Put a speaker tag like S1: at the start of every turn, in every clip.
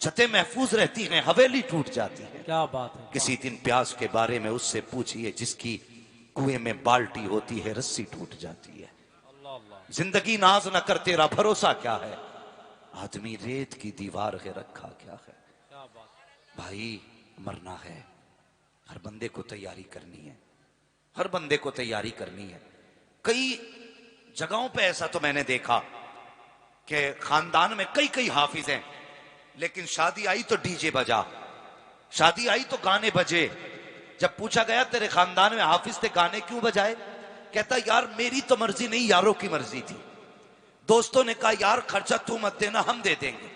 S1: چھتیں محفوظ رہتی ہیں حویلی ٹوٹ جاتی ہے۔
S2: کیا بات ہے،
S1: کسی دن پیاس کے بارے میں اس سے پوچھئے جس کی کنویں میں بالٹی ہوتی ہے رسی ٹوٹ جاتی ہے۔ زندگی ناز نہ کر تیرا بھروسہ کیا ہے، آدمی ریت کی دیوار ہے رکھا کیا ہے۔ بھائی مرنا ہے، ہر بندے کو تیاری کرنی ہے، ہر بندے کو تیاری کرنی ہے۔ کئی جگہوں پہ ایسا تو میں نے دیکھا کہ خاندان میں کئی حافظ ہیں، لیکن شادی آئی تو ڈی جے بجا، شادی آئی تو گانے بجے۔ جب پوچھا گیا تیرے خاندان میں حافظ تھے گانے کیوں بجائے، کہتا یار میری تو مرضی نہیں یاروں کی مرضی تھی۔ دوستوں نے کہا یار خرچہ تو مت دینا ہم دے دیں گے،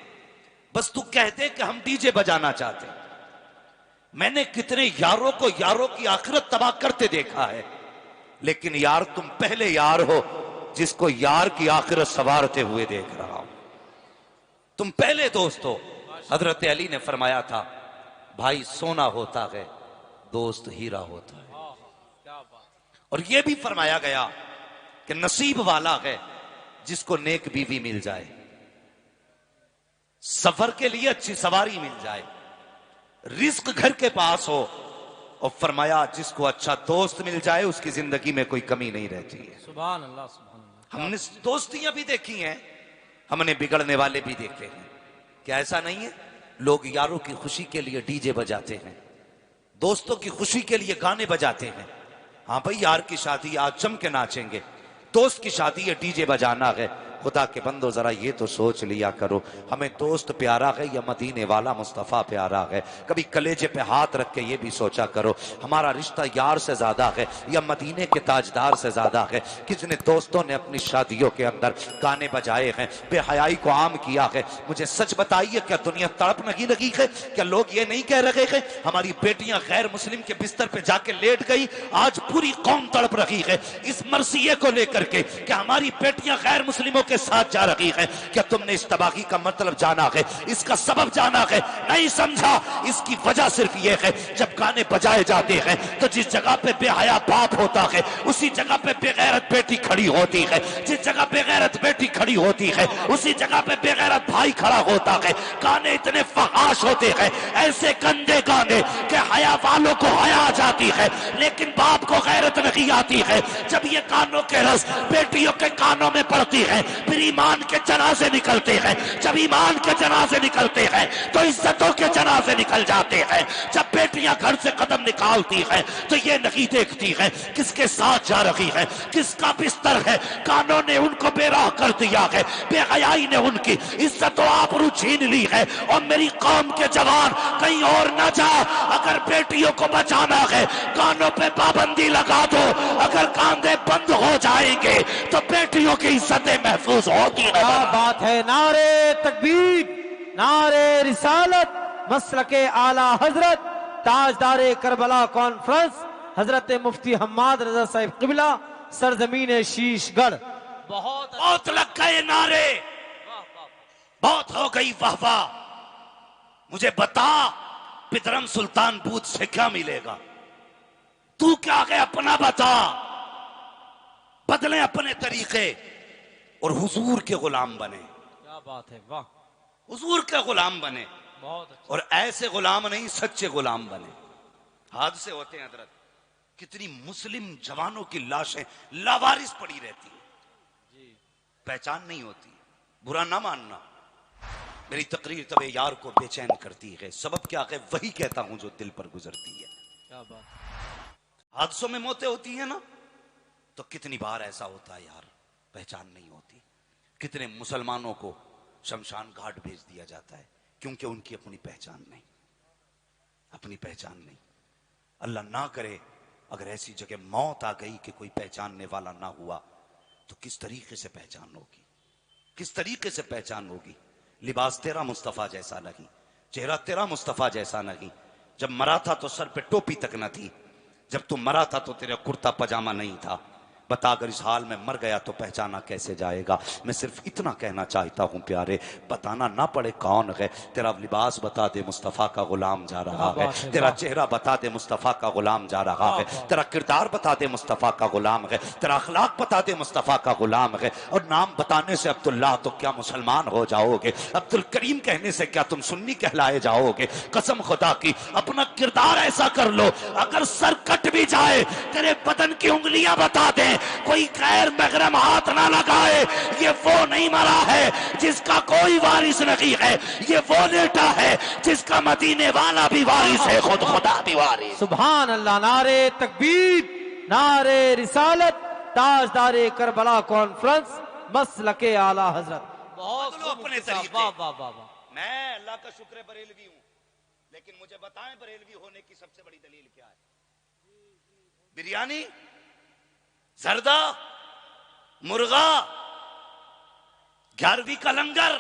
S1: بس تو کہتے کہ ہم ڈی جے بجانا چاہتے ہیں۔ میں نے کتنے یاروں کو یاروں کی آخرت تباہ کرتے دیکھا ہے، لیکن یار تم پہلے یار ہو جس کو یار کی آخرت سنوارتے ہوئے دیکھ رہا ہوں، تم پہلے دوست ہو۔ حضرت علی نے فرمایا تھا بھائی سونا ہوتا ہے دوست ہیرا ہوتا ہے، اور یہ بھی فرمایا گیا کہ نصیب والا ہے جس کو نیک بیوی مل جائے، سفر کے لیے اچھی سواری مل جائے، رزق گھر کے پاس ہو، اور فرمایا جس کو اچھا دوست مل جائے اس کی زندگی میں کوئی کمی نہیں رہتی ہے۔
S2: سبحان اللہ سبحان اللہ۔
S1: ہم نے دوستیاں بھی دیکھی ہیں، ہم نے بگڑنے والے بھی دیکھے ہیں، کیا ایسا نہیں ہے؟ لوگ یاروں کی خوشی کے لیے ڈی جے بجاتے ہیں، دوستوں کی خوشی کے لیے گانے بجاتے ہیں۔ ہاں بھائی یار کی شادی آج جم کے ناچیں گے، دوست کی شادی ہے ڈی جے بجانا ہے۔ خدا کے بندو ذرا یہ تو سوچ لیا کرو ہمیں دوست پیارا ہے یا مدینے والا مصطفیٰ پیارا ہے؟ کبھی کلیجے پہ ہاتھ رکھ کے یہ بھی سوچا کرو ہمارا رشتہ یار سے زیادہ ہے یا مدینے کے تاجدار سے زیادہ ہے؟ کتنے دوستوں نے اپنی شادیوں کے اندر گانے بجائے ہیں، بے حیائی کو عام کیا ہے۔ مجھے سچ بتائیے کیا دنیا تڑپ نہیں لگی ہے؟ کیا لوگ یہ نہیں کہہ رہے ہیں ہماری بیٹیاں غیر مسلم کے بستر پہ جا کے لیٹ گئی؟ آج پوری قوم تڑپ رہی ہے اس مرثیے کو لے کر کے کہ ہماری بیٹیاں غیر مسلموں کے ساتھ جا رہی ہیں۔ کیا تم نے اس تباہی کا مطلب جانا ہے، اس کا سبب جانا ہے؟ نہیں سمجھا۔ اس کی وجہ صرف یہ ہے جب گانے بجائے جاتے ہیں تو جس جگہ پہ بے حیا باپ ہوتا ہے اسی جگہ پہ بے غیرت بیٹی کھڑی ہوتی ہے، جس جگہ بے غیرت بیٹی کھڑی ہوتی ہے اسی جگہ پہ بے غیرت بھائی کھڑا ہوتا ہے۔ گانے اتنے فحاش ہوتے ہیں، ایسے گندے گانے کہ حیا والوں کو حیا آ جاتی ہے لیکن باپ کو غیرت نہیں آتی ہے۔ جب یہ کانوں کے رس بیٹیوں کے کانوں میں پڑتی ہے پھر ایمان کے جنازے نکلتے ہیں، جب ایمان کے جنازے نکلتے ہیں تو عزتوں کے جنازے نکل جاتے ہیں۔ جب بیٹیاں گھر سے قدم نکالتی ہیں تو یہ نہیں دیکھتی ہیں کس کے ساتھ جا رہی ہے، کس کا بستر ہے۔ کانوں نے ان کو بے راہ کر دیا ہے، بے حیائی نے ان کی عزت و آبرو چھین لی ہے۔ اور میری قوم کے جوان کہیں اور نہ جا، اگر بیٹیوں کو بچانا ہے کانوں پہ پابندی لگا دو، اگر کاندے بند ہو جائیں گے تو بیٹیوں کی عزتیں محفوظ ہوتی ہیں۔
S2: کیا بات ہے، نعرے تکبیر، نعرے رسالت، مسلک اعلی حضرت تاجدار کربلا کانفرنس حضرت مفتی حماد رضا صاحب قبلہ سرزمین شیش گڑھ۔
S1: بہت لگ گئے نعرے، بہت ہو گئی واہ واہ۔ مجھے بتا پدرم سلطان بوت سے کیا ملے گا؟ تو کیا ہے اپنا بتا، بدلیں اپنے طریقے اور حضور کے غلام بنے۔
S2: کیا بات ہے، واہ،
S1: حضور کے غلام بنے،
S2: بہت اچھا۔
S1: اور ایسے غلام نہیں سچے غلام بنے۔ حادثے ہوتے ہیں حضرت، کتنی مسلم جوانوں کی لاشیں لاوارث پڑی رہتی ہیں، پہچان نہیں ہوتی۔ برا نہ ماننا، میری تقریر طب یار کو بے چین کرتی ہے، سبب کیا ہے وہی کہتا ہوں جو دل پر گزرتی ہے۔
S2: کیا بات،
S1: حادثوں میں موتیں ہوتی ہیں نا، تو کتنی بار ایسا ہوتا ہے یار پہچان نہیں ہوتی۔ کتنے مسلمانوں کو شمشان گھاٹ بھیج دیا جاتا ہے کیونکہ ان کی اپنی پہچان نہیں، اپنی پہچان نہیں۔ اللہ نہ کرے اگر ایسی جگہ موت آ گئی کہ کوئی پہچاننے والا نہ ہوا تو کس طریقے سے پہچان ہوگی، کس طریقے سے پہچان ہوگی؟ لباس تیرا مصطفیٰ جیسا نہیں، چہرہ تیرا مصطفیٰ جیسا نہیں۔ جب مرا تھا تو سر پہ ٹوپی تک نہ تھی، جب تم مرا تھا تو تیرا کرتا پجامہ نہیں تھا، بتا اگر اس حال میں مر گیا تو پہچانا کیسے جائے گا. میں صرف اتنا کہنا چاہتا ہوں پیارے, بتانا نہ پڑے کون ہے, تیرا لباس بتا دے مصطفیٰ کا غلام جا رہا ہے, تیرا چہرہ بتا دے مصطفیٰ کا غلام جا رہا ہے, تیرا کردار بتا دے مصطفیٰ کا غلام ہے, تیرا اخلاق بتا دے مصطفیٰ کا غلام ہے. اور نام بتانے سے عبداللہ تو کیا مسلمان ہو جاؤ گے, عبد الکریم کہنے سے کیا تم سنی کہلائے جاؤ گے. قسم خدا کی اپنا کردار ایسا کر لو, اگر سر کٹ بھی جائے تیرے بدن کی انگلیاں بتا دیں, کوئی غیر محرم ہاتھ نہ لگائے. یہ وہ نہیں مرا ہے جس کا کوئی وارث نہیں ہے, یہ وہ لیٹا ہے جس کا مدینے والا بھی وارث ہے, خود خدا بھی وارث.
S2: سبحان اللہ. نعرے تکبیر, نعرے رسالت, تاجدار کربلا کانفرنس, مسلک اعلی حضرت.
S1: بدلو اپنے طریقے. میں اللہ کا شکر بریلوی ہوں, لیکن مجھے بتائیں بریلوی ہونے کی سب سے بڑی دلیل کیا ہے؟ بریانی, زردہ, مرغا, 11ویں کا لنگر,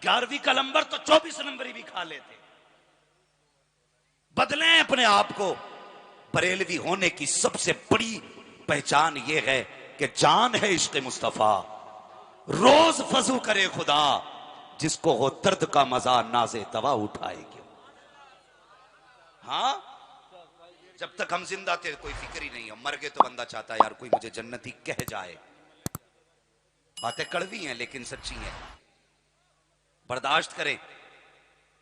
S1: 11ویں کا لمبر تو 24 نمبری بھی کھا لیتے. بدلیں اپنے آپ کو. بریلوی ہونے کی سب سے بڑی پہچان یہ ہے کہ جان ہے عشق مصطفیٰ, روز فضو کرے خدا, جس کو ہو درد کا مزہ ناز دوا اٹھائے گی. ہاں, جب تک ہم زندہ تھے کوئی فکر ہی نہیں ہے, مر گئے تو بندہ چاہتا ہے یار کوئی مجھے جنتی کہہ جائے. باتیں کڑوی ہیں لیکن سچی ہیں, برداشت کریں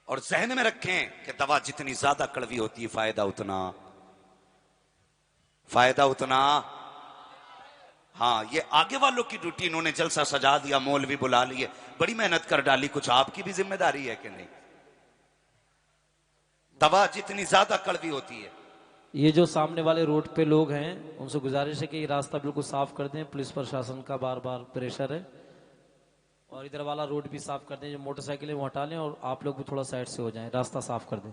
S1: اور ذہن میں رکھیں کہ دوا جتنی زیادہ کڑوی ہوتی ہے فائدہ اتنا. ہاں, یہ آگے والوں کی ڈیوٹی, انہوں نے جلسہ سجا دیا, مولوی بلا لیے, بڑی محنت کر ڈالی, کچھ آپ کی بھی ذمہ داری ہے کہ نہیں؟ دوا جتنی زیادہ کڑوی ہوتی ہے.
S2: یہ جو سامنے والے روڈ پہ لوگ ہیں ان سے گزارش ہے کہ یہ راستہ بالکل صاف کر دیں, پولیس پرشاسن کا بار بار پریشر ہے, اور ادھر والا روڈ بھی صاف کر دیں, جو موٹر سائیکلیں وہ ہٹا لیں, اور آپ لوگ بھی تھوڑا سائڈ سے ہو جائیں, راستہ صاف کر دیں.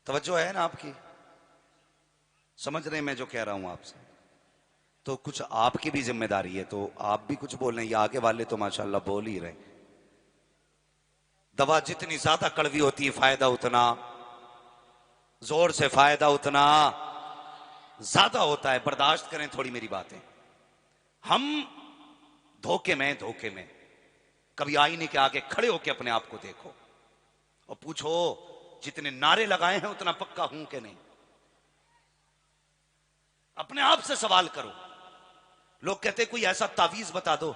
S1: توجہ ہے نا آپ کی؟ سمجھ رہے ہیں میں جو کہہ رہا ہوں آپ سے؟ تو کچھ آپ کی بھی ذمہ داری ہے, تو آپ بھی کچھ بول رہے ہیں, یا آگے والے تو ماشاءاللہ بول ہی رہے. دوا جتنی زیادہ کڑوی ہوتی ہے فائدہ اتنا, زور سے فائدہ اتنا زیادہ ہوتا ہے. برداشت کریں تھوڑی میری باتیں. ہم دھوکے میں کبھی آئینے کے آگے کھڑے ہو کے اپنے آپ کو دیکھو اور پوچھو جتنے نعرے لگائے ہیں اتنا پکا ہوں کہ نہیں. اپنے آپ سے سوال کرو. لوگ کہتے کوئی ایسا تعویذ بتا دو,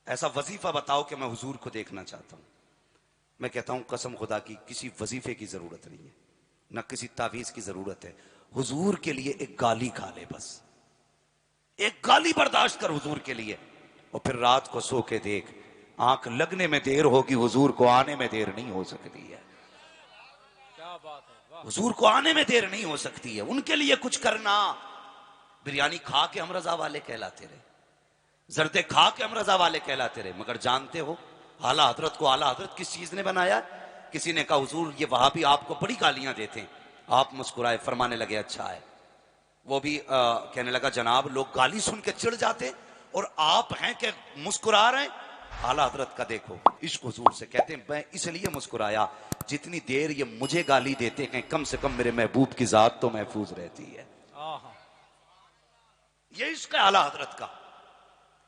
S1: ایسا وظیفہ بتاؤ کہ میں حضور کو دیکھنا چاہتا ہوں. میں کہتا ہوں قسم خدا کی کسی وظیفے کی ضرورت نہیں ہے, نہ کسی تعویذ کی ضرورت ہے. حضور کے لیے ایک گالی کھا لے, بس ایک گالی برداشت کر حضور کے لیے, اور پھر رات کو سو کے دیکھ, آنکھ لگنے میں دیر ہوگی, حضور کو آنے میں دیر نہیں ہو سکتی ہے. حضور کو آنے میں دیر نہیں ہو سکتی ہے. ان کے لیے کچھ کرنا. بریانی کھا کے ہم رضا والے کہلاتے رہے, زردے کھا کے ہم رضا والے کہلاتے رہے, مگر جانتے ہو اعلیٰ حضرت کو اعلیٰ حضرت کس چیز نے بنایا؟ کسی نے کہا حضور یہ وہابی آپ کو بڑی گالیاں دیتے ہیں. آپ مسکرائے, فرمانے لگے اچھا ہے. وہ بھی کہنے لگا جناب لوگ گالی سن کے چڑھ جاتے اور آپ ہیں کہ مسکرا رہے ہیں. اعلیٰ حضرت کا دیکھو عشق حضور سے, کہتے ہیں میں اس لیے مسکرایا جتنی دیر یہ مجھے گالی دیتے ہیں کم سے کم میرے محبوب کی ذات تو محفوظ رہتی ہے. یہ عشق ہے اعلیٰ حضرت کا,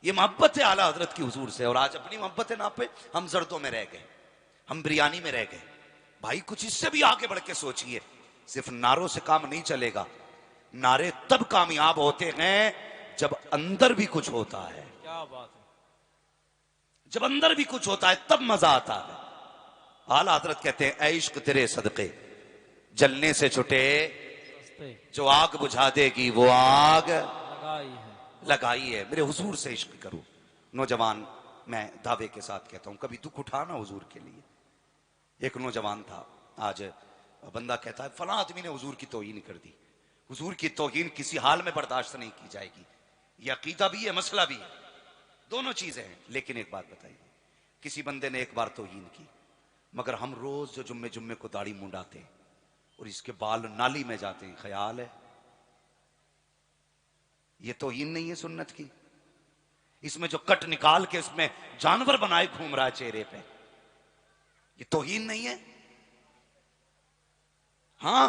S1: یہ محبت ہے اعلیٰ حضرت کی حضور سے. اور آج اپنی محبت ناپے, ہم زردوں میں رہ گئے, ہم بریانی میں رہ گئے. بھائی کچھ اس سے بھی آگے بڑھ کے سوچئے. صرف نعروں سے کام نہیں چلے گا. نعرے تب کامیاب ہوتے ہیں جب اندر بھی کچھ ہوتا ہے. کیا بات ہے, جب اندر بھی کچھ ہوتا ہے تب مزہ آتا ہے. اعلیٰ حضرت کہتے ہیں اے عشق تیرے صدقے جلنے سے چھٹے, جو آگ بجھا دے گی وہ آگ لگائی ہے. میرے حضور سے عشق کرو. نوجوان, میں دعوے کے ساتھ کہتا ہوں کبھی دکھ اٹھانا حضور کے لیے. ایک نوجوان تھا, آج بندہ کہتا ہے فلاں آدمی نے حضور کی توہین کر دی. حضور کی توہین کسی حال میں برداشت نہیں کی جائے گی. یہ عقیدہ بھی ہے, مسئلہ بھی ہے, دونوں چیزیں ہیں. لیکن ایک بات بتائیے, کسی بندے نے ایک بار توہین کی, مگر ہم روز جو جمعے کو داڑھی منڈاتے ہیں اور اس کے بال نالی میں جاتے ہیں, خیال ہے یہ توہین نہیں ہے سنت کی؟ اس میں جو کٹ نکال کے اس میں جانور بنائے گھوم رہا ہے چہرے پہ, یہ توہین نہیں ہے؟ ہاں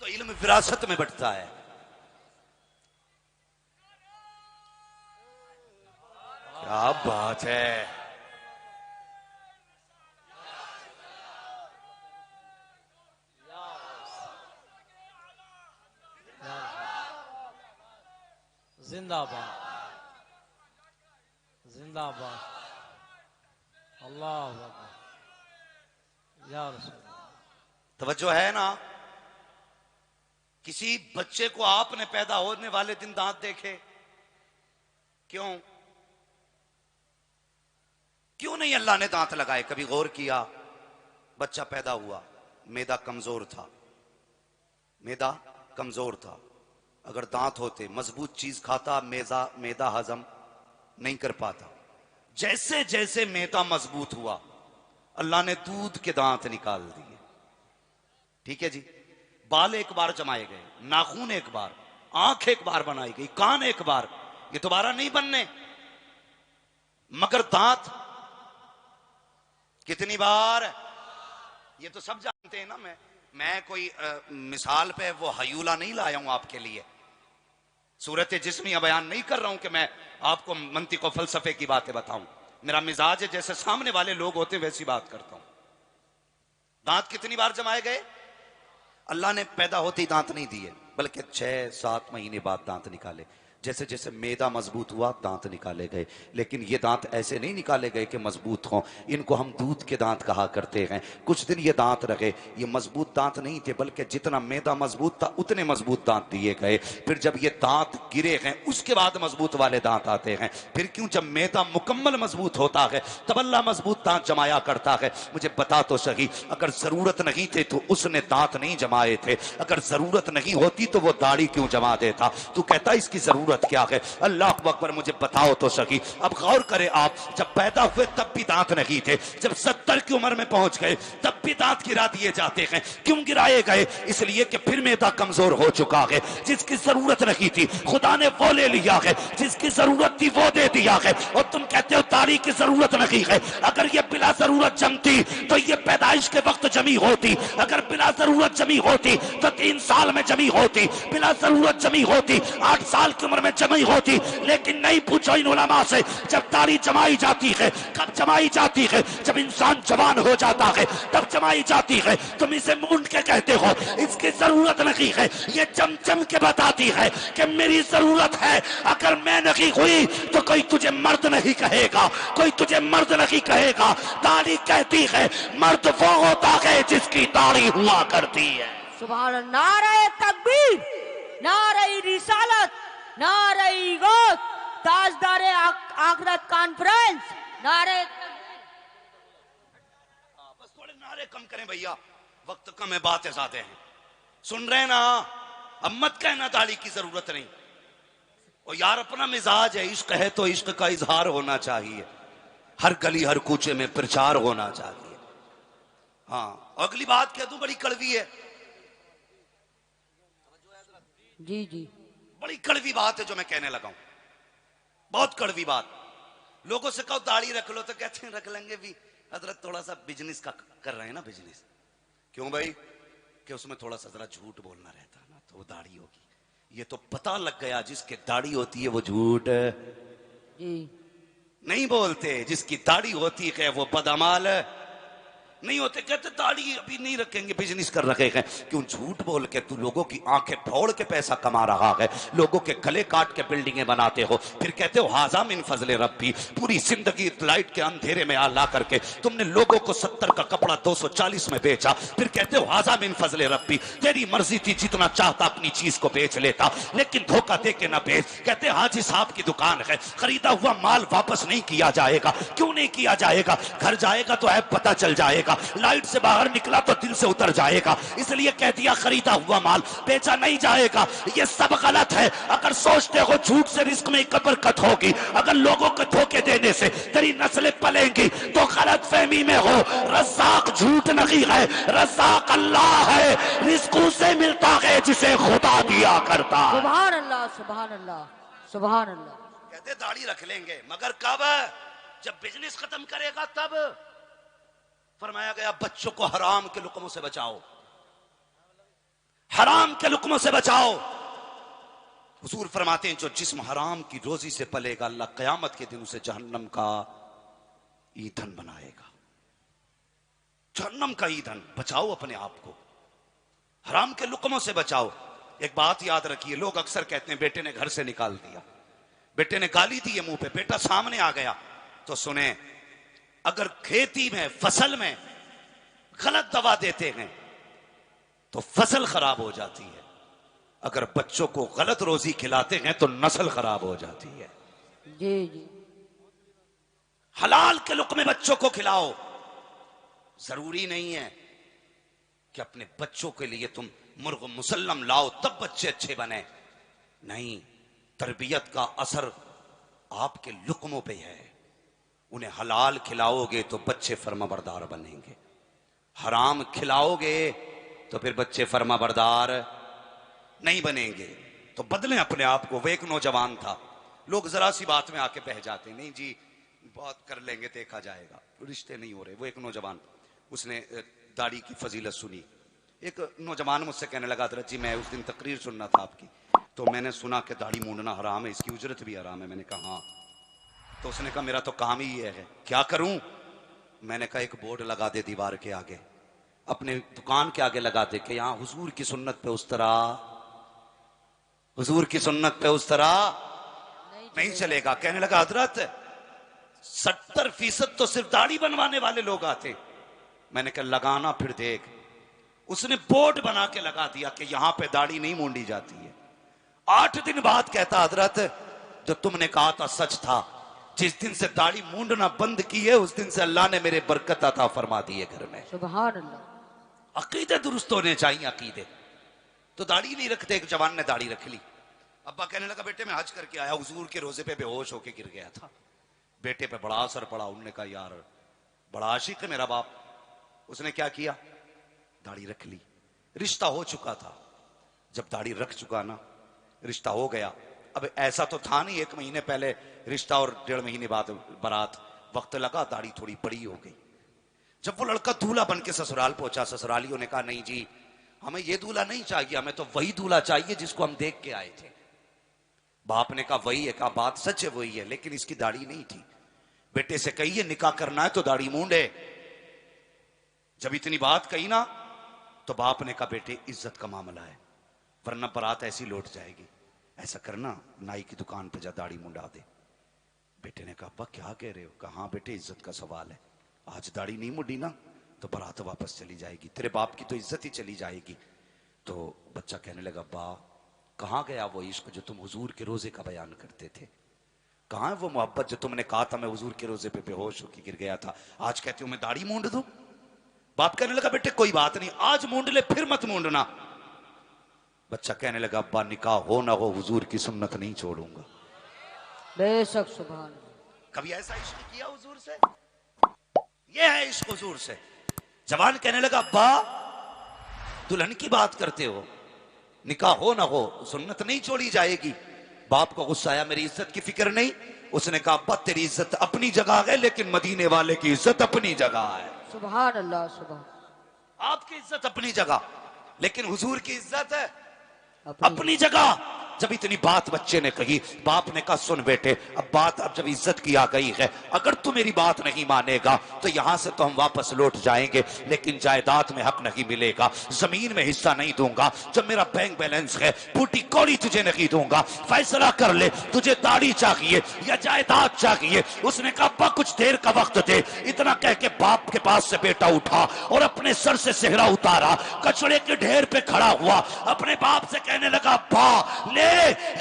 S1: تو علم وراثت میں بٹتا ہے. کیا بات ہے.
S2: زندہ باد زندہ باد. اللہ اکبر یا رسول اللہ.
S1: توجہ ہے نا. کسی بچے کو آپ نے پیدا ہونے والے دن دانت دیکھے؟ کیوں نہیں اللہ نے دانت لگائے؟ کبھی غور کیا؟ بچہ پیدا ہوا، میدا کمزور تھا، میدا کمزور تھا. اگر دانت ہوتے مضبوط چیز کھاتا، میدا ہضم نہیں کر پاتا. جیسے جیسے میدا مضبوط ہوا اللہ نے دودھ کے دانت نکال دیے. ٹھیک ہے جی. بال ایک بار جمائے گئے، ناخون ایک بار، آنکھ ایک بار بنائی گئی، کان ایک بار، یہ دوبارہ نہیں بننے. مگر دانت کتنی بار؟ یہ تو سب جانتے ہیں نا. میں کوئی مثال پہ وہ ہیولا نہیں لایا ہوں آپ کے لیے. صورت جسمیہ بیان نہیں کر رہا ہوں کہ میں آپ کو منطق و فلسفے کی باتیں بتاؤں. میرا مزاج ہے جیسے سامنے والے لوگ ہوتے ہیں ویسی بات کرتا ہوں. دانت کتنی بار جمائے گئے؟ اللہ نے پیدا ہوتے ہی دانت نہیں دیے، بلکہ 6-7 مہینے بعد دانت نکالے. جیسے جیسے میدا مضبوط ہوا دانت نکالے گئے. لیکن یہ دانت ایسے نہیں نکالے گئے کہ مضبوط ہوں. ان کو ہم دودھ کے دانت کہا کرتے ہیں. کچھ دن یہ دانت رہے. یہ مضبوط دانت نہیں تھے، بلکہ جتنا میدا مضبوط تھا اتنے مضبوط دانت دیے گئے. پھر جب یہ دانت گرے ہیں اس کے بعد مضبوط والے دانت آتے ہیں. پھر کیوں جب میدا مکمل مضبوط ہوتا ہے تب اللہ مضبوط دانت جمایا کرتا ہے. مجھے بتا تو صحیح، اگر ضرورت نہیں تھے تو اس نے دانت نہیں جمائے تھے. اگر ضرورت نہیں ہوتی تو وہ داڑھی کیوں جما دیتا؟ تو کہتا اس کی ضرورت کیا ہے؟ اللہ اکبر. مجھے بتاؤ تو صحیح. اب غور کرے آپ، جب پیدا ہوئے تب بھی دانت نہیں تھے، جب 70 کی عمر میں پہنچ گئے تب بھی دانت گرا دیے جاتے ہیں. کیوں گرائے گئے؟ اس لیے کہ پھر میدا کمزور ہو چکا ہے. جس کی ضرورت نہیں تھی خدا نے وہ لے لیا ہے، جس کی ضرورت تھی وہ دے دیا ہے. اور تم کہتے ہو داڑھی کی ضرورت نہیں ہے. اگر یہ بلا ضرورت جمتی تو یہ پیدائش کے وقت جمی ہوتی. اگر بلا ضرورت جمی ہوتی تو 3 سال میں جمی ہوتی. بلا ضرورت جمی ہوتی 8 سال کی عمر میں جمی ہوتی. لیکن نہیں پوچھو ان علماء سے جب داڑھی جمائی جاتی ہے کب جمائی جاتی ہے؟ جب انسان جوان ہو جاتا ہے تب جمائی جاتی ہے. تم اسے مونڈ کے کہتے ہو، اس کی ضرورت نہیں ہے. یہ چم کے بتاتی ہے کہ میری ضرورت ہے. اگر میں نہیں ہوئی تو کوئی تجھے مرد نہیں کہے گا، کوئی تجھے مرد نہیں کہے گا. داڑھی کہتی ہے مرد وہ ہوتا ہے جس کی داڑھی ہوا کرتی ہے.
S3: سبحان اللہ. نعرہ تکبیر، نعرہ رسالت، نعرہ غوث، تاجدار آخرت کانفرنس، نعرہ
S1: بس تھوڑے نعرے کم کریں بھیا، وقت کم ہے، باتیں زیادہ ہیں. سن رہے نا؟ اب مت کہنا داڑھی کی ضرورت نہیں. اور یار اپنا مزاج ہے، عشق ہے تو عشق کا اظہار ہونا چاہیے. ہر گلی ہر کوچے میں پرچار ہونا چاہیے. ہاں اگلی بات کہہ دوں، بڑی کڑوی ہے.
S3: جی جی
S1: بڑی کڑوی بات ہے جو میں کہنے لگا ہوں، بہت کڑوی بات. لوگوں سے کہو داڑھی رکھ لو تو کہتے ہیں رکھ لیں گے بھی حضرت، تھوڑا سا بزنس کا کر رہے ہیں نا. بزنس کیوں بھائی؟ کہ اس میں تھوڑا سا ذرا جھوٹ بولنا رہتا نا تو وہ داڑھی ہوگی. یہ تو پتہ لگ گیا جس کے داڑھی ہوتی ہے وہ جھوٹ
S3: جی
S1: نہیں بولتے، جس کی داڑھی ہوتی ہے وہ بدعمال نہیں ہوتے. کہتے داڑھی ابھی نہیں رکھیں گے، بزنس کر رکھے ہیں. کیوں جھوٹ بول کے تو لوگوں کی آنکھیں پھوڑ کے پیسہ کما رہا ہے، لوگوں کے گلے کاٹ کے بلڈنگیں بناتے ہو. پھر کہتے ہو ھذا من فضل ربی. پوری زندگی لائٹ کے اندھیرے میں لا کر کے تم نے لوگوں کو 70 کا کپڑا 240 میں بیچا. پھر کہتے ہو ھذا من فضل ربی. تیری مرضی تھی، جتنا چاہتا اپنی چیز کو بیچ لیتا، لیکن دھوکہ دے کے نہ بیچ. کہتے حاجی صاحب کی دکان ہے، خریدا ہوا مال واپس نہیں کیا جائے گا. کیوں نہیں کیا جائے گا؟ گھر جائے گا تو ایپ پتہ چل جائے گا، لائٹ سے باہر نکلا تو دل سے اتر جائے گا. اس لیے کہہ دیا خریدا ہوا مال بیچا نہیں جائے گا. یہ سب غلط ہے. اگر سوچتے ہو جھوٹ سے رزق میں برکت ہوگی، اگر لوگوں کو دھوکے دینے سے تیری نسلیں پلیں گی تو غلط فہمی میں ہو. رزاق جھوٹ نہیں ہے، رزاق اللہ ہے. رزق سے ملتا ہے جسے خدا دیا کرتا.
S3: سبحان اللہ سبحان اللہ سبحان اللہ.
S1: کہتے داڑھی رکھ لیں گے، مگر کب؟ جب بزنس ختم کرے گا تب. فرمایا گیا بچوں کو حرام کے لقموں سے بچاؤ، حرام کے لقموں سے بچاؤ. حضور فرماتے ہیں جو جسم حرام کی روزی سے پلے گا اللہ قیامت کے دن اسے جہنم کا ایندھن بنائے گا. جہنم کا ایندھن. بچاؤ اپنے آپ کو, حرام کے لقموں سے بچاؤ. ایک بات یاد رکھیے, لوگ اکثر کہتے ہیں بیٹے نے گھر سے نکال دیا, بیٹے نے گالی دی ہے منہ پہ, بیٹا سامنے آ گیا. تو سنیں, اگر کھیتی میں فصل میں غلط دوا دیتے ہیں تو فصل خراب ہو جاتی ہے, اگر بچوں کو غلط روزی کھلاتے ہیں تو نسل خراب ہو جاتی ہے.
S3: جی جی.
S1: حلال کے لقمے بچوں کو کھلاؤ. ضروری نہیں ہے کہ اپنے بچوں کے لیے تم مرغ مسلم لاؤ تب بچے اچھے بنے. نہیں, تربیت کا اثر آپ کے لقموں پہ ہے. انہیں حلال کھلاؤ گے تو بچے فرما بردار بنیں گے, حرام کھلاؤ گے تو پھر بچے فرما بردار نہیں بنیں گے. تو بدلیں اپنے آپ کو. وہ ایک نوجوان تھا, لوگ ذرا سی بات میں آ کے بہہ جاتے ہیں, نہیں جی بات کر لیں گے دیکھا جائے گا, رشتے نہیں ہو رہے. وہ ایک نوجوان, اس نے داڑھی کی فضیلت سنی. ایک نوجوان مجھ سے کہنے لگا حضرت جی میں اس دن تقریر سننا تھا آپ کی, تو میں نے سنا کہ داڑھی مونڈنا حرام ہے, اس کی اجرت بھی حرام ہے. میں نے کہا ہاں. تو اس نے کہا میرا تو کام ہی یہ ہے, کیا کروں؟ میں نے کہا ایک بورڈ لگا دے دیوار کے آگے, اپنے دکان کے آگے لگا دے کہ یہاں حضور کی سنت پہ اس طرح, حضور کی سنت پہ اس طرح نہیں چلے گا. کہنے لگا حضرت 70% تو صرف داڑھی بنوانے والے لوگ آتے. میں نے کہا لگانا پھر دیکھ. اس نے بورڈ بنا کے لگا دیا کہ یہاں پہ داڑھی نہیں مونڈی جاتی ہے. 8 دن بعد کہتا حضرت جو تم نے کہا تھا سچ تھا, جس دن سے داڑھی مونڈنا بند کی ہے اس دن سے اللہ نے میرے برکت عطا فرما دی ہے گھر میں.
S3: سبحان اللہ.
S1: عقیدے درست ہونے چاہیے, عقیدے. تو داڑھی نہیں رکھتے. ایک جوان نے داڑھی رکھ لی. ابا کہنے لگا بیٹے میں حج کر کے آیا, حضور کے روزے پہ بے ہوش ہو کے گر گیا تھا. بیٹے پہ بڑا اثر پڑا. انہوں نے کہا یار بڑا عاشق ہے میرا باپ. اس نے کیا کیا, داڑھی رکھ لی. رشتہ ہو چکا تھا. جب داڑھی رکھ چکا نا, رشتہ ہو گیا. اب ایسا تو تھا نہیں 1 مہینے پہلے رشتہ اور 1.5 مہینے بعد بارات. وقت لگا, داڑھی تھوڑی بڑی ہو گئی. جب وہ لڑکا دولہا بن کے سسرال پہنچا, سسرالیوں نے کہا نہیں جی ہمیں یہ دولہا نہیں چاہیے, ہمیں تو وہی دولہا چاہیے جس کو ہم دیکھ کے آئے تھے. باپ نے کہا وہی ہے. کہا بات سچ ہے وہی ہے, لیکن اس کی داڑھی نہیں تھی. بیٹے سے کہیے نکاح کرنا ہے تو داڑھی مونڈے. جب اتنی بات کہی نا تو باپ نے کہا بیٹے عزت کا معاملہ ہے, ورنہ برات ایسی لوٹ جائے گی. ایسا کرنا نائی کی دکان پہ جا داڑھی منڈا دے. بیٹے نے کہا ابا کیا کہہ رہے ہو؟ کہا ہاں بیٹے عزت کا سوال ہے, آج داڑھی نہیں منڈی نا تو برات واپس چلی جائے گی, تیرے باپ کی تو عزت ہی چلی جائے گی. تو بچہ کہنے لگا ابا کہاں گیا وہ عشق جو تم حضور کے روزے کا بیان کرتے تھے؟ کہاں ہے وہ محبت جو تم نے کہا تھا میں حضور کے روزے پہ بے ہوش ہو کے گر گیا تھا, آج کہتے ہو میں داڑھی مونڈ دوں؟ باپ کہنے لگا بیٹے کوئی بات نہیں, آج مونڈ لے پھر مت مونڈنا. بچہ کہنے لگا ابا نکاح ہو نہ ہو حضور کی سنت نہیں چھوڑوں گا.
S3: بے شک. سبحان اللہ.
S1: کبھی ایسا عشق کیا حضور سے؟ یہ ہے عشق حضور سے. جوان کہنے لگا ابا دلہن کی بات کرتے ہو, نکاح ہو نہ ہو سنت نہیں چھوڑی جائے گی. باپ کو غصہ آیا, میری عزت کی فکر نہیں؟ اس نے کہا ابا تیری عزت اپنی جگہ ہے لیکن مدینے والے کی عزت اپنی جگہ ہے.
S3: سبحان اللہ. سبحان.
S1: آپ کی عزت اپنی جگہ لیکن حضور کی عزت ہے اپنی جگہ. جب اتنی بات بچے نے کہی, باپ نے کہا سن بیٹے اب بات اب جب عزت کی آ گئی ہے, اگر تو میری بات نہیں مانے گا تو یہاں سے تو ہم واپس لوٹ جائیں گے, لیکن جائیداد میں حق نہیں ملے گا, زمین میں حصہ نہیں دوں گا, جب میرا بینک بیلنس ہے بوٹی کوڑی تجھے نہیں دوں گا, فیصلہ کر لے تجھے داڑھی چاہیے یا جائیداد چاہیے. اس نے کہا ابا کچھ دیر کا وقت دے. اتنا کہہ کے باپ کے پاس سے بیٹا اٹھا اور اپنے سر سے صحرا اتارا, کچڑے کے ڈھیر پہ کھڑا ہوا, اپنے باپ سے کہنے لگا ابا لے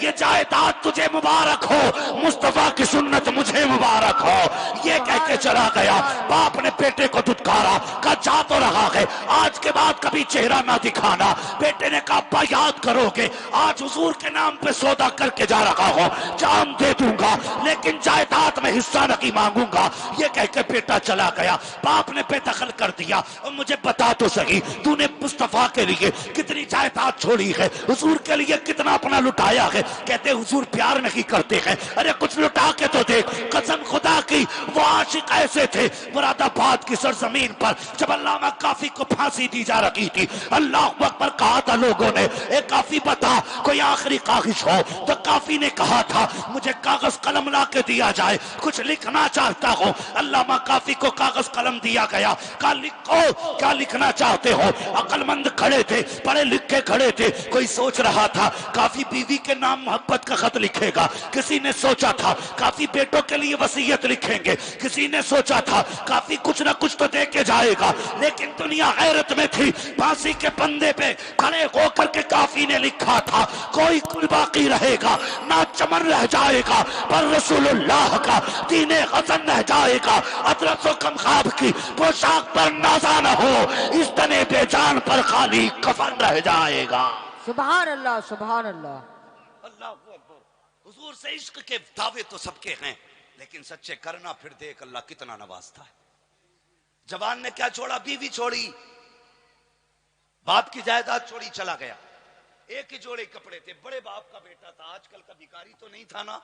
S1: یہ جائیداد تجھے مبارک ہو, مصطفیٰ کی سنت مجھے مبارک ہو. یہ کہہ کے چلا گیا. باپ نے بیٹے کو دھتکارا, کہا جا تو رہا ہے آج کے بعد کبھی چہرہ نہ دکھانا. بیٹے نے کہا ابا یاد کرو گے آج حضور کے نام پہ سودا کر کے جا رہا ہوں, جان دے دوں گا لیکن جائیداد میں حصہ نہیں مانگوں گا. یہ کہہ کے بیٹا چلا گیا. باپ نے بے دخل کر دیا. مجھے بتا تو صحیح تو نے مصطفیٰ کے لیے کتنی جائیداد چھوڑی ہے, حضور کے لیے کتنا اپنا لٹایا ہے. کہتے حضور پیار نہیں کرتے ہیں. ارے کچھ لٹا کے تو دیکھ. قسم خدا کی وہ عاشق ایسے تھے. مراد آباد کی سرزمین پر جب علامہ کافی کو پھانسی دی جا رہی تھی, اللہ اکبر کہا تھا لوگوں نے, اے کافی بتا کوئی آخری خواہش ہو. تو کافی نے کہا تھا مجھے کاغذ قلم لا کے دیا جائے, کچھ لکھنا چاہتا ہوں. علامہ کافی کو کاغذ قلم دیا گیا. کہا لکھو, کیا لکھنا چاہتے ہو؟ عقل مند کھڑے تھے, پڑھے لکھے کھڑے تھے. کوئی سوچ رہا تھا کافی بیوی کے نام محبت کا خط لکھے گا, کسی نے سوچا تھا کافی بیٹوں کے لیے وصیت لکھیں گے, کسی نے سوچا تھا کافی کچھ نہ کچھ تو دے کے جائے گا. لیکن دنیا غیرت میں تھی. پھانسی کے پندے پہ کھڑے ہو کر کے کافی نے لکھا تھا کوئی کل باقی رہے گا, نہ چمن رہ جائے گا پر رسول اللہ کا دین غزن رہ جائے گا. ادرس و کمخاب کی پوشاک پر نازا نہ ہو, اس تنے بے جان پر خالی کفن رہ جائے گا.
S3: سبحان اللہ سبحان اللہ.
S1: اللہ اکبر. حضور سے عشق کے دعوے تو سب کے ہیں, لیکن سچے کرنا پھر دیکھ اللہ کتنا نوازتا ہے. جوان نے کیا چھوڑا؟ بیوی چھوڑی, باپ کی جائیداد چھوڑی, چلا گیا. ایک ہی جوڑے کپڑے تھے, بڑے باپ کا بیٹا تھا, آج کل کا بھکاری تو نہیں تھا نا.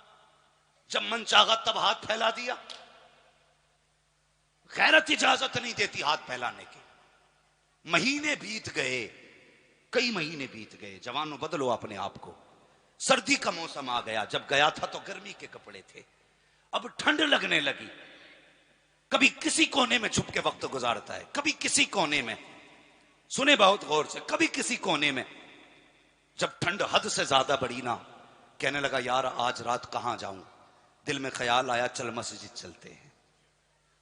S1: جب من چاہا تب ہاتھ پھیلا دیا. غیرت اجازت نہیں دیتی ہاتھ پھیلانے کی. مہینے بیت گئے, کئی مہینے بیت گئے. جوانوں بدلو اپنے آپ کو. سردی کا موسم آ گیا. جب گیا تھا تو گرمی کے کپڑے تھے, اب ٹھنڈ لگنے لگی. کبھی کسی کونے میں چھپ کے وقت گزارتا ہے, کبھی کسی کونے میں, سنے بہت غور سے, کبھی کسی کونے میں. جب ٹھنڈ حد سے زیادہ بڑھی نا, کہنے لگا یار آج رات کہاں جاؤں. دل میں خیال آیا چل مسجد چلتے ہیں.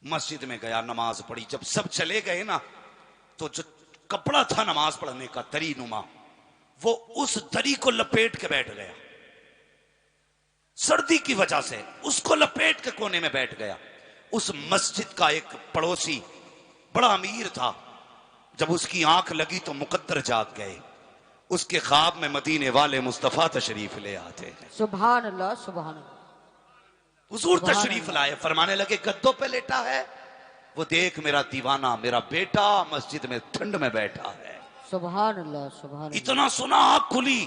S1: مسجد میں گیا, نماز پڑھی. جب سب چلے گئے نا تو جو کپڑا تھا نماز پڑھنے کا دری نما, وہ اس دری کو لپیٹ کے بیٹھ گیا. سردی کی وجہ سے اس کو لپیٹ کے کونے میں بیٹھ گیا. اس مسجد کا ایک پڑوسی بڑا امیر تھا, جب اس کی آنکھ لگی تو مقدر جاگ گئے. اس کے خواب میں مدینے والے مصطفیٰ تشریف لے آتے ہیں.
S3: سبحان اللہ سبحان اللہ.
S1: حضور تشریف لائے, فرمانے لگے گدوں پہ لیٹا ہے, وہ دیکھ میرا دیوانہ میرا بیٹا مسجد میں ٹھنڈ میں بیٹھا ہے.
S3: سبحان اللہ سبحان اللہ.
S1: اتنا سنا آنکھ کھلی,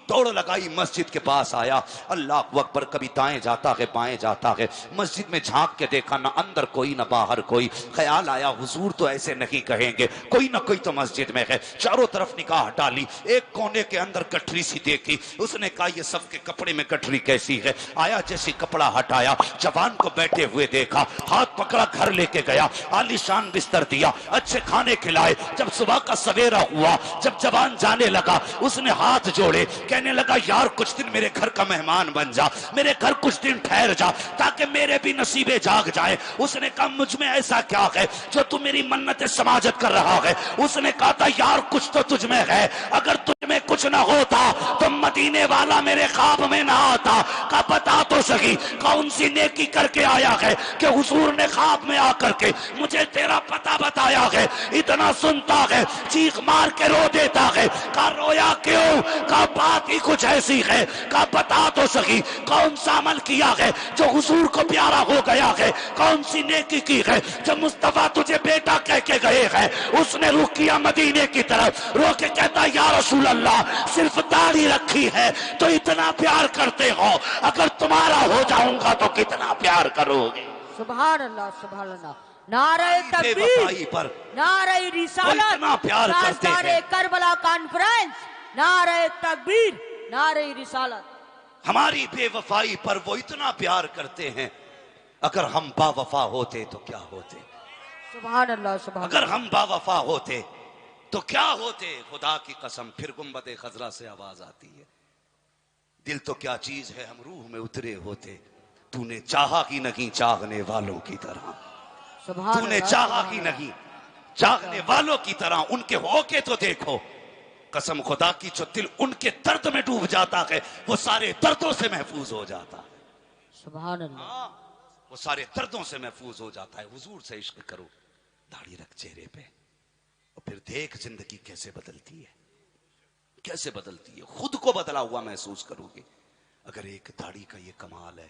S1: دوڑ لگائی, مسجد کے پاس آیا. اللہ اکبر. کبھی دائیں جاتا ہے بائیں جاتا ہے, مسجد میں جھانک کے دیکھا نہ اندر کوئی نہ باہر کوئی. خیال آیا حضور تو ایسے نہیں کہیں گے, کوئی نہ کوئی تو مسجد میں ہے. چاروں طرف نگاہ ڈالی, ایک کونے کے اندر گٹھری سی دیکھی. اس نے کہا یہ سب کے کپڑے میں گٹھری کیسی ہے؟ آیا جیسی کپڑا ہٹایا, جوان کو بیٹھے ہوئے دیکھا, ہاتھ پکڑا, گھر لے کے گیا, عالی شان بستر دیا, اچھے کھانے کھلائے. جب صبح کا سویرا ہوا, جب جوان جانے لگا, اس نے ہاتھ جوڑے, کہنے لگا یار کچھ دن میرے گھر کا مہمان بن جا, میرے گھر کچھ دن ٹھہر جا تاکہ میرے بھی نصیبے جاگ جائیں. اس نے کہا مجھ میں ایسا کیا ہے جو تو میری منت سماجت کر رہا ہے؟ اس نے کہا تھا یار کچھ تو تجھ میں ہے, اگر تجھ میں کچھ نہ ہوتا تو مدینے والا میرے خواب میں نہ آتا. کہا بتا تو سکی کون سی نیکی کر کے آیا ہے کہ حضور نے خواب میں آ کر کے مجھے تیرا پتہ بتایا ہے. اتنا سنتا ہے چیخ مار کے رو دیتا ہے. کہا رویا کیوں؟ کہا بات ہی کچھ ایسی ہے. کہا بتا تو سکی کون سا عمل کیا ہے جو حضور کو پیارا ہو گیا ہے, کون سی نیکی کی ہے جو مصطفیٰ تجھے بیٹا کہہ کے گئے ہیں. اس نے رخ کیا مدینے کی طرف, رو کے کہتا یا رسول اللہ صرف داڑھی رکھی ہے تو اتنا پیار کرتے ہو, اگر تمہارا ہو جاؤں گا تو کتنا پیار کرو گے.
S3: سبحان اللہ سبحان اللہ. نعرہ تکبیر, نعرہ رسالت, تاجدار کربلا کانفرنس, نعرہ تکبیر, نعرہ رسالت.
S1: ہماری بے وفائی پر وہ اتنا پیار کرتے ہیں, اگر ہم با وفا ہوتے تو کیا ہوتے.
S3: سبحان اللہ سبحان اللہ.
S1: اگر ہم با وفا ہوتے تو کیا ہوتے. خدا کی قسم پھر گنبد خضرا سے آواز آتی ہے, دل تو کیا چیز ہے ہم روح میں اترے ہوتے, تو نے چاہا ہی نہیں چاہنے والوں کی طرح, تو نے چاہا ہی نہیں چاہنے والوں کی طرح. ان کے ہو کے تو دیکھو, قسم خدا کی جو دل ان کے درد میں ڈوب جاتا ہے وہ سارے دردوں سے محفوظ ہو جاتا ہے.
S3: سبحان اللہ.
S1: وہ سارے دردوں سے محفوظ ہو جاتا ہے. حضور سے عشق کرو, داڑھی رکھ چہرے پہ, اور پھر دیکھ زندگی کیسے بدلتی ہے, کیسے بدلتی ہے. خود کو بدلا ہوا محسوس کرو گے. اگر ایک داڑھی کا یہ کمال ہے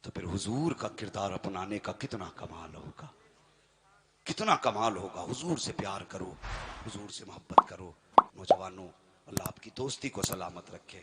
S1: تو پھر حضور کا کردار اپنانے کا کتنا کمال ہوگا, کتنا کمال ہوگا. حضور سے پیار کرو, حضور سے محبت کرو. نوجوانوں اللہ آپ کی دوستی کو سلامت رکھے.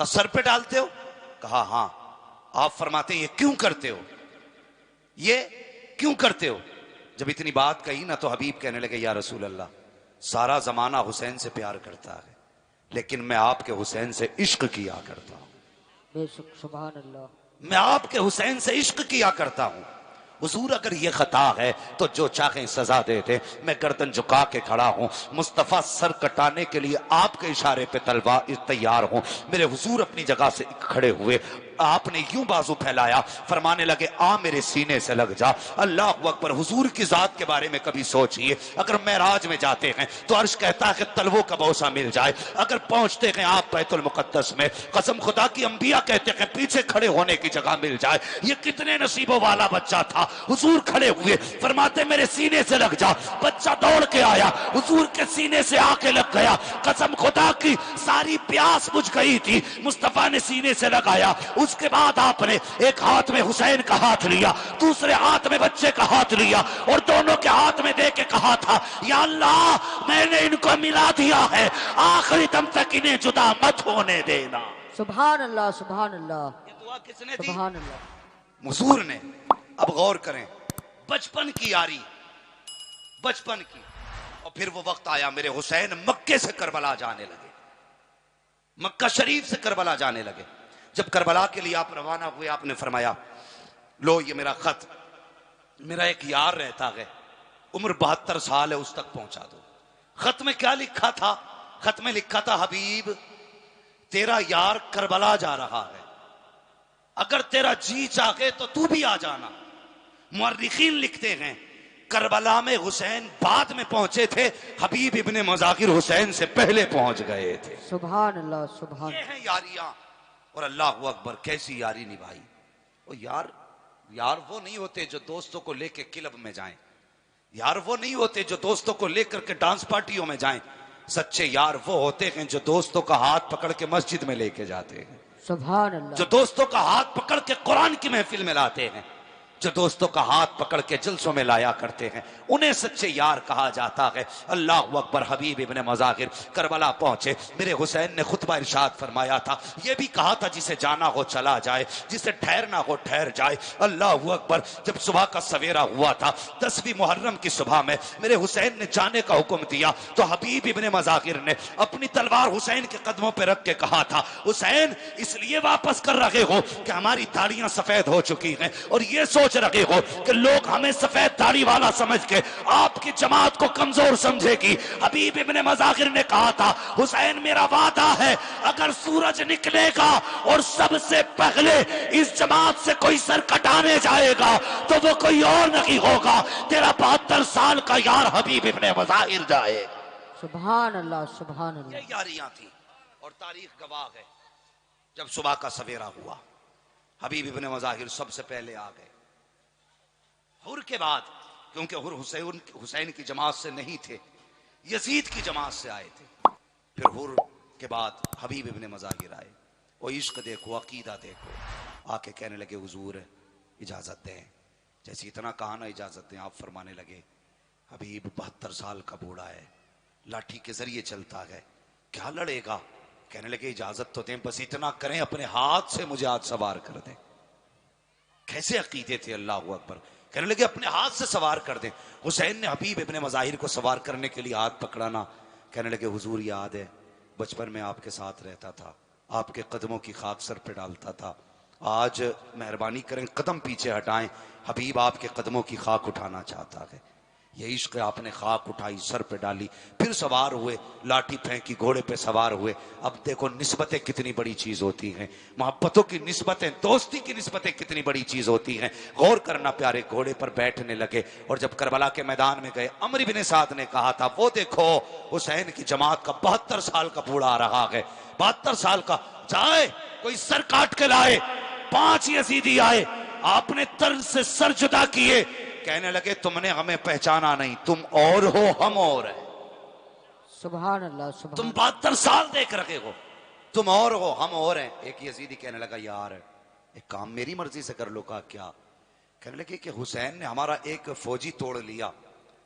S1: کہا سر پہ ڈالتے ہو؟ کہا ہاں. آپ فرماتے ہیں یہ کیوں کرتے ہو؟ یہ کیوں کرتے ہو؟ جب اتنی بات کہی نا تو حبیب کہنے لگے یا رسول اللہ سارا زمانہ حسین سے پیار کرتا ہے لیکن میں آپ کے حسین سے عشق کیا کرتا ہوں.
S3: بے شک سبحان اللہ.
S1: میں آپ کے حسین سے عشق کیا کرتا ہوں. حضور اگر یہ خطا ہے تو جو چاہیں سزا دے دے، میں گردن جھکا کے کھڑا ہوں. مصطفیٰ سر کٹانے کے لیے آپ کے اشارے پہ تلوار تیار ہوں. میرے حضور اپنی جگہ سے کھڑے ہوئے، آپ نے یوں بازو پھیلایا، فرمانے لگے آ میرے سینے سے لگ جا. اللہ اکبر. حضور کی ذات کے بارے میں کبھی سوچئے، اگر معراج میں جاتے ہیں تو عرش کہتا ہے کہ تلووں کا بوسہ مل جائے. اگر پہنچتے ہیں آپ بیت المقدس میں، قسم خدا کی انبیاء کہتے ہیں پیچھے کھڑے ہونے کی جگہ مل جائے. یہ کتنے نصیبوں والا بچہ تھا. حضور کھڑے ہوئے، فرماتے میرے سینے سے لگ جا. بچہ دوڑ کے آیا، حضور کے سینے سے آ کے لگ گیا. قسم خدا کی ساری پیاس بجھ گئی تھی. مصطفیٰ نے سینے سے لگایا. اس کے بعد آپ نے ایک ہاتھ میں حسین کا ہاتھ لیا، دوسرے ہاتھ میں بچے کا ہاتھ لیا اور دونوں کے ہاتھ میں دے کے کہا تھا یا اللہ میں نے ان کو ملا دیا ہے، آخری دم تک انہیں جدا مت ہونے دینا.
S3: سبحان اللہ سبحان اللہ.
S1: یہ دعا کس نے دی؟
S3: سبحان اللہ.
S1: حضور نے. اب غور کریں، بچپن کی یاری، بچپن کی. اور پھر وہ وقت آیا میرے حسین مکے سے کربلا جانے لگے، مکہ شریف سے کربلا جانے لگے. جب کربلا کے لیے آپ روانہ ہوئے آپ نے فرمایا لو یہ میرا خط، میرا ایک یار رہتا ہے، عمر 72 سال ہے، اس تک پہنچا دو. خط میں کیا لکھا تھا؟ خط میں لکھا تھا حبیب تیرا یار کربلا جا رہا ہے، اگر تیرا جی چاہے تو تو بھی آ جانا. مورخین لکھتے ہیں کربلا میں حسین بعد میں پہنچے تھے، حبیب ابن مظاہر حسین سے پہلے پہنچ گئے تھے.
S3: سبحان اللہ سبحان.
S1: یہ ہیں یاریاں. اور اللہ اکبر کیسی یاری نبھائی. اور یار وہ نہیں ہوتے جو دوستوں کو لے کے کلب میں جائیں، یار وہ نہیں ہوتے جو دوستوں کو لے کر کے ڈانس پارٹیوں میں جائیں. سچے یار وہ ہوتے ہیں جو دوستوں کا ہاتھ پکڑ کے مسجد میں لے کے جاتے ہیں،
S3: سبحان اللہ.
S1: جو دوستوں کا ہاتھ پکڑ کے قرآن کی محفل میں لاتے ہیں، جو دوستوں کا ہاتھ پکڑ کے جلسوں میں لایا کرتے ہیں، انہیں سچے یار کہا جاتا ہے. اللہ اکبر. حبیب ابن مظاہر کربلا پہنچے. میرے حسین نے خطبہ ارشاد فرمایا تھا، یہ بھی کہا تھا جسے جانا ہو چلا جائے، جسے ٹھہرنا ہو ٹھہر جائے. اللہ اکبر. جب صبح کا سویرا ہوا تھا 10ویں محرم کی صبح میں میرے حسین نے جانے کا حکم دیا تو حبیب ابن مظاہر نے اپنی تلوار حسین کے قدموں پہ رکھ کے کہا تھا حسین اس لیے واپس کر رہے ہو کہ ہماری داڑیاں سفید ہو چکی ہیں اور یہ سوچ رہے ہو کہ لوگ ہمیں سفید داڑھی والا سمجھ کے آپ کی جماعت کو کمزور سمجھے گی. حبیب ابن مظاہر نے کہا تھا حسین میرا وعدہ ہے اگر سورج نکلے گا اور سب سے پہلے اس جماعت سے کوئی سر کٹانے جائے گا تو وہ کوئی اور نہیں ہوگا، تیرا 72 سال کا یار حبیب ابن مظاہر جائے گا.
S3: سبحان اللہ سبحان اللہ.
S1: یہ یاریاں تھیں اور تاریخ گواہ ہے. جب صبح کا سویرا ہوا حبیب ابن مظاہر سب سے پہلے آ گئے. حر کے بعد، کیونکہ حر حسین کی جماعت سے نہیں تھے، یزید کی جماعت سے آئے تھے. پھر حر کے بعد حبیب ابن مظاہر آئے. وہ عشق دیکھو، عقیدہ دیکھو. آ کے کہنے لگے حضور اجازت دیں. جیسے اتنا کہا نا اجازت دیں، آپ فرمانے لگے حبیب 72 سال کا بوڑھا ہے، لاٹھی کے ذریعے چلتا ہے، کیا لڑے گا. کہنے لگے اجازت تو دیں، بس اتنا کریں اپنے ہاتھ سے مجھے آج سوار کر دیں. کیسے عقیدے تھے. اللہ اکبر. کہنے لگے اپنے ہاتھ سے سوار کر دیں. حسین نے حبیب ابن مظاہر کو سوار کرنے کے لیے ہاتھ پکڑانا. کہنے لگے حضور یاد ہے بچپن میں آپ کے ساتھ رہتا تھا، آپ کے قدموں کی خاک سر پہ ڈالتا تھا، آج مہربانی کریں قدم پیچھے ہٹائیں، حبیب آپ کے قدموں کی خاک اٹھانا چاہتا ہے. یہ عشق آپ نے خاک اٹھائی، سر پہ ڈالی، پھر سوار ہوئے، لاٹھی پھینکی، گھوڑے پہ سوار ہوئے. اب دیکھو نسبتیں کتنی بڑی چیز ہوتی ہیں، محبتوں کی نسبتیں، دوستی کی نسبتیں کتنی بڑی چیز ہوتی ہیں. غور کرنا پیارے. گھوڑے پر بیٹھنے لگے اور جب کربلا کے میدان میں گئے عمرو بن سعد نے کہا تھا وہ دیکھو حسین کی جماعت کا 72 سال کا بوڑھا آ رہا ہے، 72 سال کا، جائے کوئی سر کاٹ کے لائے. 5 یزیدی آئے، آپ نے طرز سے سر جدا کیے. کہنے لگے تم نے ہمیں پہچانا نہیں، تم اور ہو ہم اور ہیں.
S3: سبحان اللہ سبحان.
S1: تم 72 سال دیکھ رکھے ہو، تم اور ہو ہم اور ہیں. ایک یزیدی کہنے لگا یار ایک کام میری مرضی سے کر لو. کہا کیا؟ کہنے لگے کہ حسین نے ہمارا ایک فوجی توڑ لیا،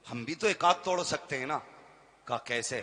S1: ہم بھی تو ایک آدھ توڑ سکتے ہیں نا. کہا کیسے؟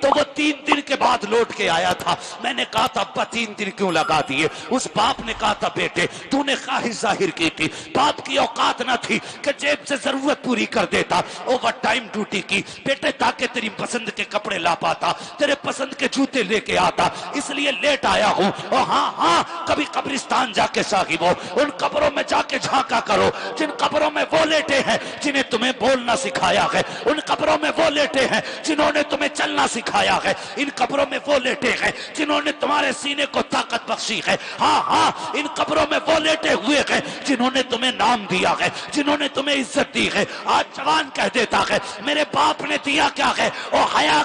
S1: تو وہ 3 دن کے بعد لوٹ کے آیا تھا. میں نے کہا تھا ابا 3 دن کیوں لگا دیے؟ اس باپ نے کہا تھا بیٹے تو نے خواہش ظاہر کی تھی, باپ کی اوقات نہ تھی کہ جیب سے ضرورت پوری کر دیتا, اوور ٹائم ڈیوٹی کی بیٹے تاکہ تیری پسند کے کپڑے لا پاتا, تیرے پسند کے جوتے لے کے آتا, اس لیے لیٹ آیا ہوں. اور ہاں کبھی قبرستان جا کے صاحبو ان قبروں میں جا کے جھانکا کرو جن قبروں میں وہ لیٹے ہیں جنہیں تمہیں بولنا سکھایا ہے, ان قبروں میں وہ لیٹے ہیں جنہوں نے تمہیں چلنا سکھایا ہے, ان قبروں میں وہ لیٹے ہیں جنہوں نے تمہارے سینے کو طاقت بخشی ہے. ہاں ان قبروں میں وہ لیٹے ہوئے ہیں جنہوں نے تمہیں نام دیا ہے, جنہوں نے تمہیں عزت دی ہے. آج جوان کہہ دیتا ہے میرے باپ نے دیا کیا ہے, او حیا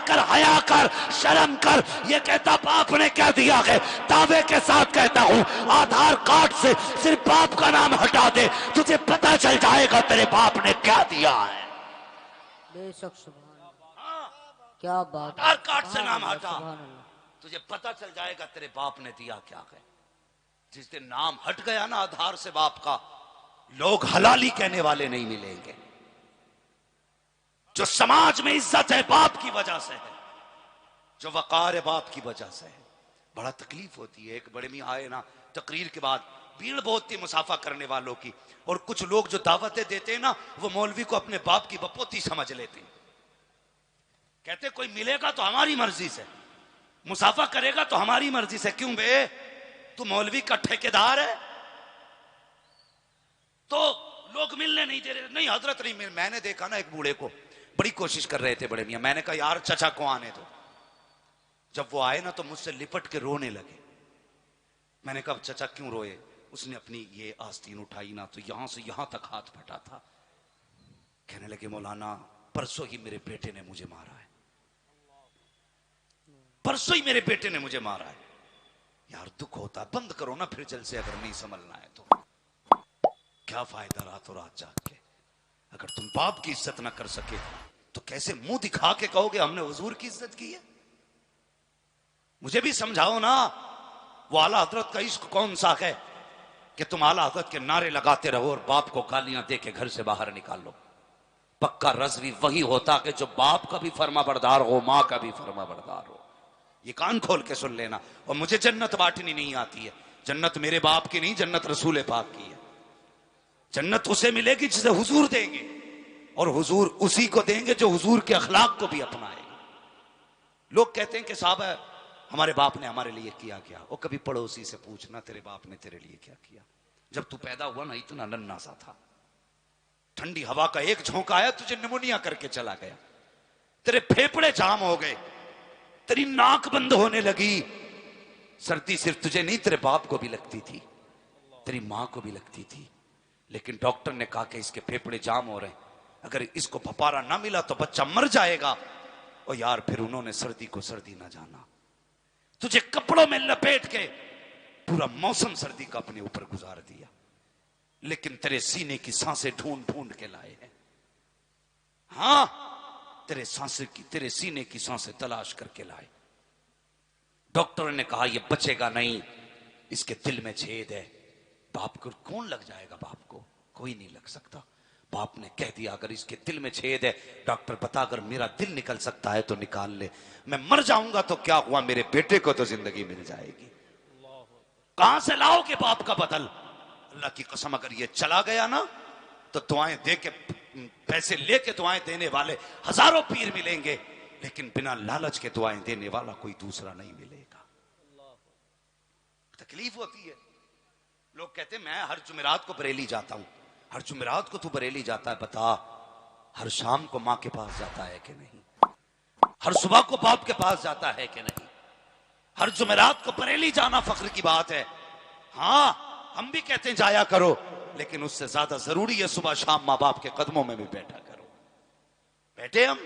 S1: کر شرم کر. یہ کہتا باپ نے کیا دیا ہے, دعوے کے ساتھ کہتا ہوں آدھار کارڈ سے صرف باپ کا نام ہٹا دے, تجھے پتہ چل جائے گا تیرے باپ نے کیا دیا ہے.
S3: بے شک سبحان اللہ, کیا بات,
S1: آدھار کارڈ سے نام ہٹا,
S3: سبحان اللہ.
S1: تجھے پتہ چل جائے گا تیرے باپ نے دیا کیا ہے. جس دن نام ہٹ گیا نا آدھار سے باپ کا, لوگ حلالی کہنے والے نہیں ملیں گے. جو سماج میں عزت ہے باپ کی وجہ سے ہے, جو وقار ہے باپ کی وجہ سے ہے. بڑا تکلیف ہوتی ہے. ایک بڑے میاں آئے نا تقریر کے بعد, بھیڑ بہت تھی مسافہ کرنے والوں کی, اور کچھ لوگ جو دعوتیں دیتے ہیں نا وہ مولوی کو اپنے باپ کی بپوتی سمجھ لیتے ہیں. کہتے کوئی ملے گا تو ہماری مرضی سے, مسافہ کرے گا تو ہماری مرضی سے. کیوں بے, تو مولوی کا ٹھیکیدار ہے تو لوگ ملنے نہیں دے رہے. نہیں حضرت نہیں, میں نے دیکھا نا ایک بوڑھے کو بڑی کوشش کر رہے تھے بڑے میاں, میں نے کہا یار چچا کو آنے دو. جب وہ آئے نا تو مجھ سے لپٹ کے رونے لگے. میں نے کہا چچا کیوں روئے؟ اس نے اپنی یہ آستین اٹھائی نا تو یہاں سے یہاں تک ہاتھ پھٹا تھا. کہنے لگے مولانا پرسوں ہی میرے بیٹے نے مجھے مارا ہے, پرسوں ہی میرے بیٹے نے مجھے مارا ہے. یار دکھ ہوتا ہے, بند کرو نا پھر جلسے اگر نہیں سنبھلنا ہے تو. کیا فائدہ راتوں رات جاگ کے. اگر تم باپ کی عزت نہ کر سکے تو کیسے منہ دکھا کے کہو گے ہم نے حضور کی عزت کی ہے؟ مجھے بھی سمجھاؤ نا. وہ اعلیٰ حضرت کا عشق کون سا ہے کہ تم اعلیٰ حضرت کے نعرے لگاتے رہو اور باپ کو گالیاں دے کے گھر سے باہر نکال لو. پکا رضوی وہی ہوتا کہ جو باپ کا بھی فرما بردار ہو, ماں کا بھی فرما بردار ہو. یہ کان کھول کے سن لینا. اور مجھے جنت بانٹنی نہیں آتی ہے. جنت میرے باپ کی نہیں, جنت رسول پاک کی ہے. جنت اسے ملے گی جسے حضور دیں گے, اور حضور اسی کو دیں گے جو حضور کے اخلاق کو بھی اپنائے گا. لوگ کہتے ہیں کہ صاحب ہمارے باپ نے ہمارے لیے کیا کیا. وہ کبھی پڑوسی سے پوچھنا تیرے باپ نے تیرے لیے کیا کیا. جب تو پیدا ہوا نا اتنا ننھا سا تھا, ٹھنڈی ہوا کا ایک جھونکا آیا تجھے نمونیا کر کے چلا گیا. تیرے پھیپڑے جام ہو گئے, تیری ناک بند ہونے لگی. سردی صرف تجھے نہیں تیرے باپ کو بھی لگتی تھی, تیری ماں کو بھی لگتی تھی. لیکن ڈاکٹر نے کہا کہ اس کے پھیپڑے جام ہو رہے ہیں, اگر اس کو پھپارا نہ ملا تو بچہ مر جائے گا. اور یار پھر انہوں نے سردی کو سردی نہ جانا, تجھے کپڑوں میں لپیٹ کے پورا موسم سردی کا اپنے اوپر گزار دیا. لیکن تیرے سینے کی سانسیں ڈھونڈ ڈھونڈ کے لائے ہیں. ہاں تیرے سینے کی سانسیں تلاش کر کے لائے. ڈاکٹر نے کہا یہ بچے گا نہیں, اس کے دل میں چھید ہے. باپ کو کون لگ جائے گا؟ باپ کو کوئی نہیں لگ سکتا. باپ نے کہہ دیا اگر اس کے دل میں چھید ہے, ڈاکٹر بتا اگر میرا دل نکل سکتا ہے تو نکال لے. میں مر جاؤں گا تو کیا ہوا, میرے بیٹے کو تو زندگی مل جائے گی. کہاں سے لاؤ گے باپ کا بدل؟ اللہ کی قسم اگر یہ چلا گیا نا تو دعائیں دے کے, پیسے لے کے دعائیں دینے والے ہزاروں پیر ملیں گے, لیکن بنا لالچ کے دعائیں دینے والا کوئی دوسرا نہیں ملے گا. تکلیف ہوتی ہے. لوگ کہتے ہیں میں ہر جمعرات کو بریلی جاتا ہوں. ہر جمعرات کو تو بریلی جاتا ہے, بتا ہر شام کو ماں کے پاس جاتا ہے کہ نہیں؟ ہر صبح کو باپ کے پاس جاتا ہے کہ نہیں؟ ہر جمعرات کو بریلی جانا فخر کی بات ہے. ہاں ہم بھی کہتے ہیں جایا کرو, لیکن اس سے زیادہ ضروری ہے صبح شام ماں باپ کے قدموں میں بھی بیٹھا کرو. بیٹھے ہم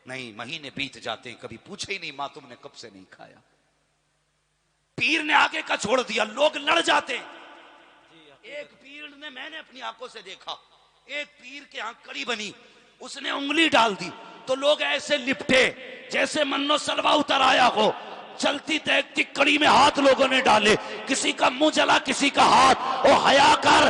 S1: نہیں, مہینے بیت جاتے ہیں کبھی پوچھے ہی نہیں ماں تم نے کب سے نہیں کھایا. پیر نے آگے کا چھوڑ دیا, لوگ لڑ جاتے. ایک پیر نے, میں نے اپنی آنکھوں سے دیکھا, ایک پیر کے ہاں کڑی بنی, اس نے انگلی ڈال دی تو لوگ ایسے لپٹے جیسے منو سلوا اتر آیا ہو. چلتی تیکتی کڑی میں ہاتھ لوگوں نے ڈالے, کسی کا منہ جلا کسی کا ہاتھ. او حیا کر,